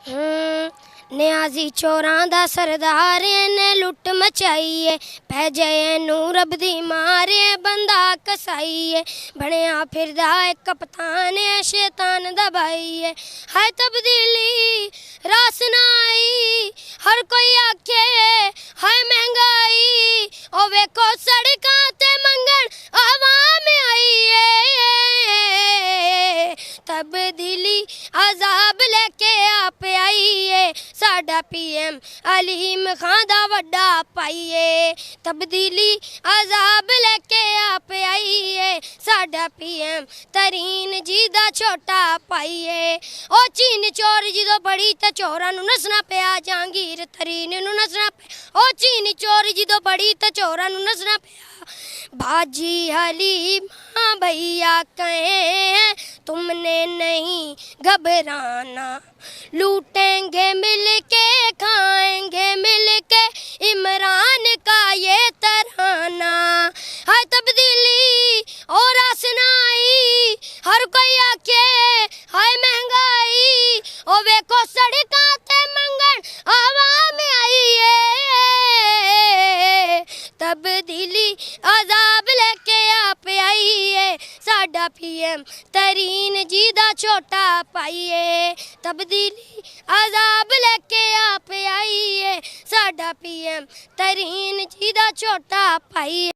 ਨਿਆਜ਼ੀ ਚੋਰਾਂ ਦਾ ਸਰਦਾਰ ਨੇ ਲੁੱਟ ਮਚਾਈਏ ਪੈ ਜਾਏ ਨੂੰ ਰੱਬ ਦੀ ਮਾਰੇ ਬੰਦਾ ਕਸਾਈਏ ਬਣਿਆ ਫਿਰਦਾ ਇੱਕ ਕਪਤਾਨ ਸ਼ੈਤਾਨ ਦਾ ਭਾਈਏ ਹਾਏ ਤਬਦੀਲੀ ਰਾਸ ਨਾ ਆਈ ਹਰ ਕੋਈ ਆਖੇ ਹਾਏ ਮਹਿੰਗਾਈ ਉਹ ਵੇਖੋ ਸੜਕਾਂ ਤੇ ਮੰਗਣ ਆਵਾਮ ਆਈਏ ਤਬਦੀਲੀ ਅਜ਼ਾਬ ਲੈ ਕੇ ਆਪ ਆਈਏ ਸਾਡਾ PM ਅਲੀਮ ਖਾਨ ਦਾ ਵੱਡਾ ਪਾਈਏ ਤਬਦੀਲੀ ਅਜ਼ਾਬ ਲੈ ਕੇ ਆਪ ਆਈਏ ਸਾਡਾ PM ਤਰੀਨ ਜੀ ਦਾ ਛੋਟਾ ਪਾਈਏ ਉਹ ਚੀਨ ਚੋਰ ਜਦੋਂ ਬੜੀ ਤਾਂ ਚੋਰਾਂ ਨੂੰ ਨੱਸਣਾ ਪਿਆ ਜਹਾਂਗੀਰ ਤਰੀਨ ਨੂੰ ਨੱਸਣਾ ਪਿਆ ਉਹ ਚੀਨ ਚੋਰ ਜਦੋਂ ਬੜੀ ਤਾਂ ਚੋਰਾਂ ਨੂੰ ਨੱਸਣਾ ਪਿਆ बाजी हलीमा भैया कहे तुमने नहीं घबराना लूटेंगे मिलके खाएंगे मिलके इमरान का ये तराना हाय तब्दीली और आसना आई हर कोई आखे हाय महंगाई ओ वेखो सड़कां ते मंगण आवाम आई है तब्दीली अजाब लेके आप आइए साडा PM तरीन जी दा छोटा पाइए तब्दीली अजाब लेके आप आइए साडा PM तरीन जी दा छोटा पाइए।